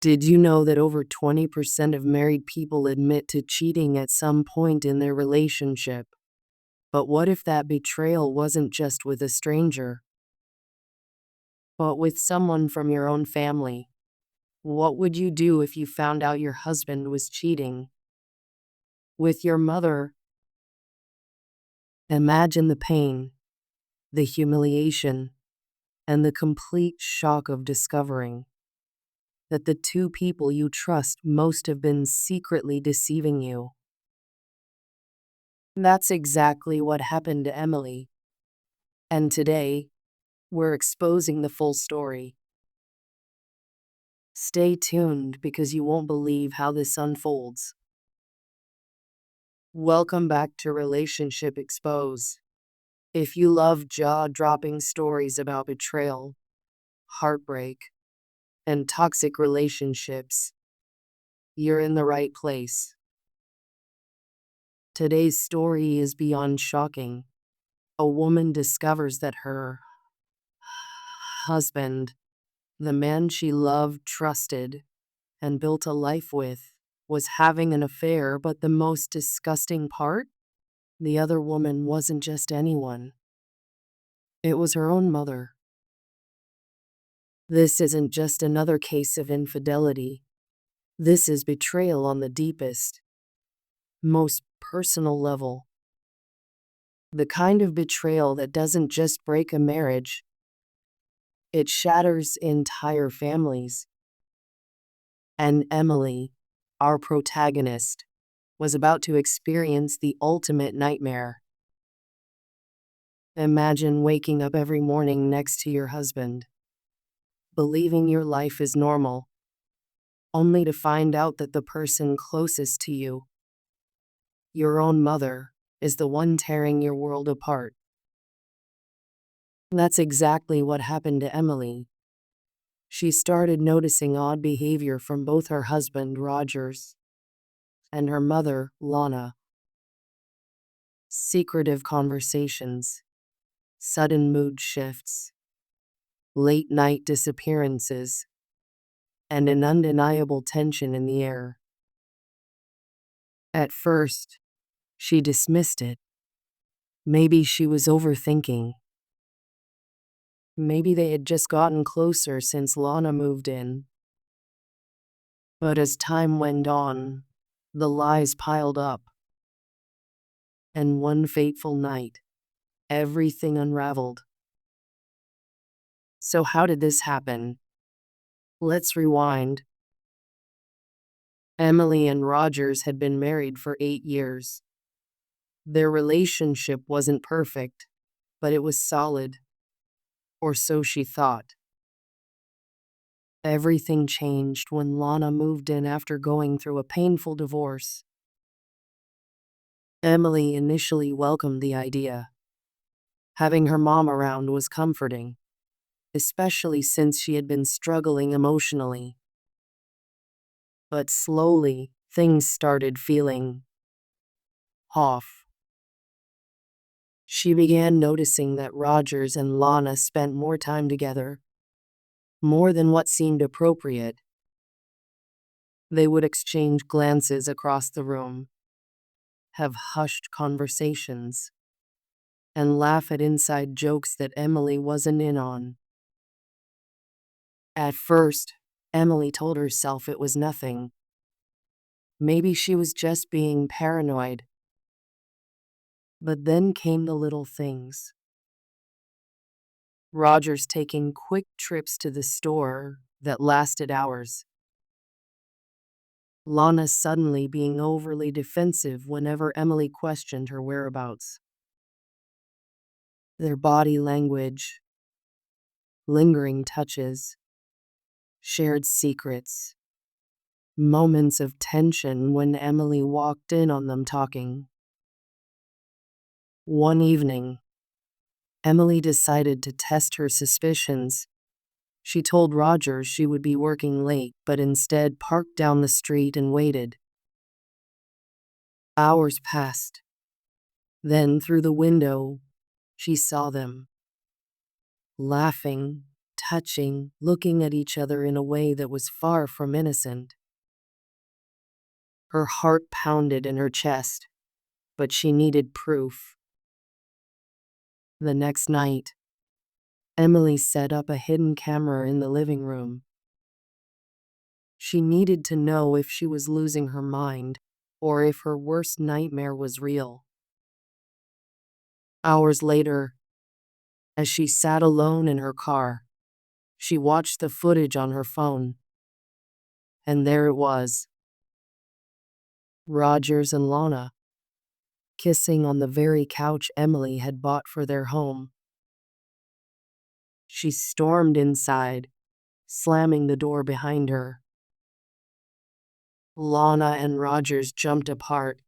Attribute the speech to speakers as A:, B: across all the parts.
A: Did you know that over 20% of married people admit to cheating at some point in their relationship? But what if that betrayal wasn't just with a stranger, but with someone from your own family? What would you do if you found out your husband was cheating with your mother? Imagine the pain, the humiliation, and the complete shock of discovering that the two people you trust most have been secretly deceiving you. That's exactly what happened to Emily. And today, we're exposing the full story. Stay tuned because you won't believe how this unfolds. Welcome back to Relationship Expose. If you love jaw-dropping stories about betrayal, heartbreak, and toxic relationships, you're in the right place. Today's story is beyond shocking. A woman discovers that her husband, the man she loved, trusted, and built a life with, was having an affair, but the most disgusting part? The other woman wasn't just anyone. It was her own mother. This isn't just another case of infidelity. This is betrayal on the deepest, most personal level. The kind of betrayal that doesn't just break a marriage, it shatters entire families. And Emily, our protagonist, was about to experience the ultimate nightmare. Imagine waking up every morning next to your husband, believing your life is normal, only to find out that the person closest to you, your own mother, is the one tearing your world apart. That's exactly what happened to Emily. She started noticing odd behavior from both her husband, Rogers, and her mother, Lana. Secretive conversations, sudden mood shifts, late night disappearances, and an undeniable tension in the air. At first, she dismissed it. Maybe she was overthinking. Maybe they had just gotten closer since Lana moved in. But as time went on, the lies piled up. And one fateful night, everything unraveled. So how did this happen? Let's rewind. Emily and Rogers had been married for 8 years. Their relationship wasn't perfect, but it was solid. Or so she thought. Everything changed when Lana moved in after going through a painful divorce. Emily initially welcomed the idea. Having her mom around was comforting, especially since she had been struggling emotionally. But slowly, things started feeling off. She began noticing that Rogers and Lana spent more time together, more than what seemed appropriate. They would exchange glances across the room, have hushed conversations, and laugh at inside jokes that Emily wasn't in on. At first, Emily told herself it was nothing. Maybe she was just being paranoid. But then came the little things. Rogers taking quick trips to the store that lasted hours. Lana suddenly being overly defensive whenever Emily questioned her whereabouts. Their body language, lingering touches, shared secrets, moments of tension when Emily walked in on them talking. One evening, Emily decided to test her suspicions. She told Rogers she would be working late, but instead parked down the street and waited. Hours passed. Then, through the window, she saw them, laughing, touching, looking at each other in a way that was far from innocent. Her heart pounded in her chest, but she needed proof. The next night, Emily set up a hidden camera in the living room. She needed to know if she was losing her mind or if her worst nightmare was real. Hours later, as she sat alone in her car, she watched the footage on her phone. And there it was. Rogers and Lana, kissing on the very couch Emily had bought for their home. She stormed inside, slamming the door behind her. Lana and Rogers jumped apart,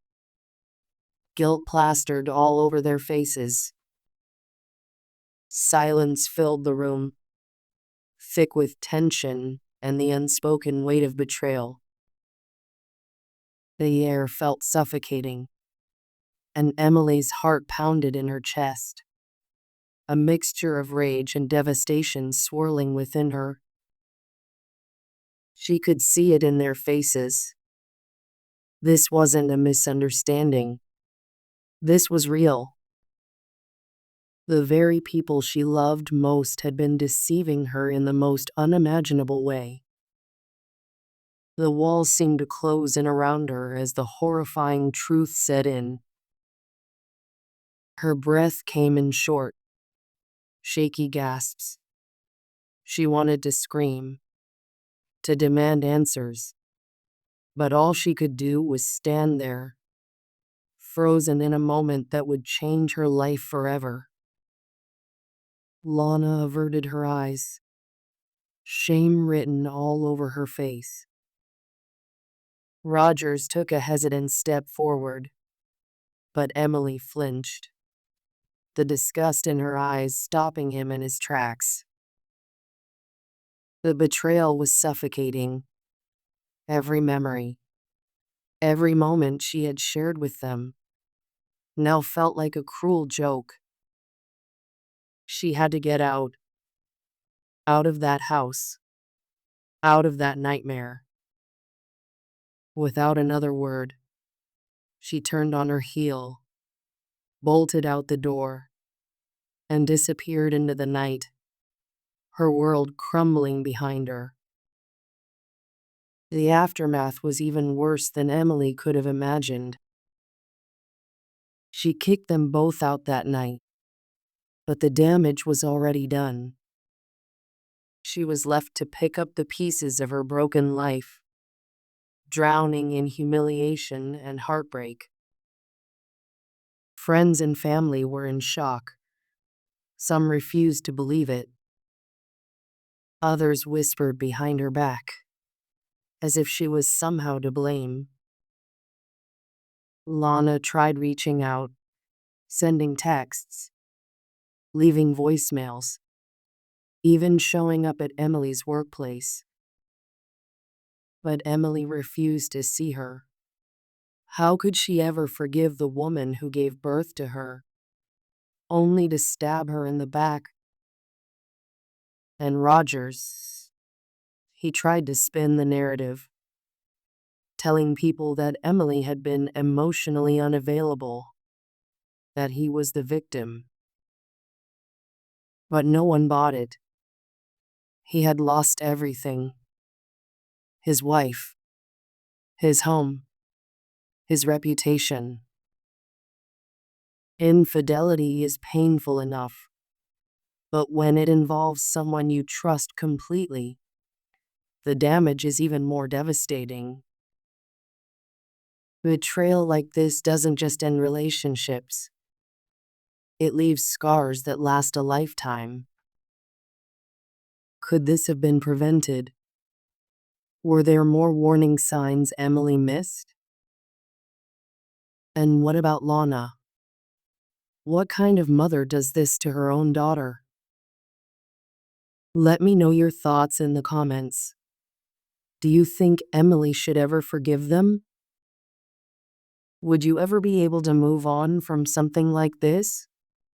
A: guilt plastered all over their faces. Silence filled the room, thick with tension and the unspoken weight of betrayal. The air felt suffocating, and Emily's heart pounded in her chest, a mixture of rage and devastation swirling within her. She could see it in their faces. This wasn't a misunderstanding. This was real. The very people she loved most had been deceiving her in the most unimaginable way. The walls seemed to close in around her as the horrifying truth set in. Her breath came in short, shaky gasps. She wanted to scream, to demand answers, but all she could do was stand there, frozen in a moment that would change her life forever. Lana averted her eyes, shame written all over her face. Rogers took a hesitant step forward, but Emily flinched, the disgust in her eyes stopping him in his tracks. The betrayal was suffocating. Every memory, every moment she had shared with them, now felt like a cruel joke. She had to get out of that house, out of that nightmare. Without another word, she turned on her heel, bolted out the door, and disappeared into the night, her world crumbling behind her. The aftermath was even worse than Emily could have imagined. She kicked them both out that night, but the damage was already done. She was left to pick up the pieces of her broken life, drowning in humiliation and heartbreak. Friends and family were in shock. Some refused to believe it. Others whispered behind her back, as if she was somehow to blame. Lana tried reaching out, sending texts, leaving voicemails, even showing up at Emily's workplace. But Emily refused to see her. How could she ever forgive the woman who gave birth to her, only to stab her in the back? And Rogers, he tried to spin the narrative, telling people that Emily had been emotionally unavailable, that he was the victim. But no one bought it. He had lost everything. His wife, his home, his reputation. Infidelity is painful enough, but when it involves someone you trust completely, the damage is even more devastating. Betrayal like this doesn't just end relationships. It leaves scars that last a lifetime. Could this have been prevented? Were there more warning signs Emily missed? And what about Lana? What kind of mother does this to her own daughter? Let me know your thoughts in the comments. Do you think Emily should ever forgive them? Would you ever be able to move on from something like this?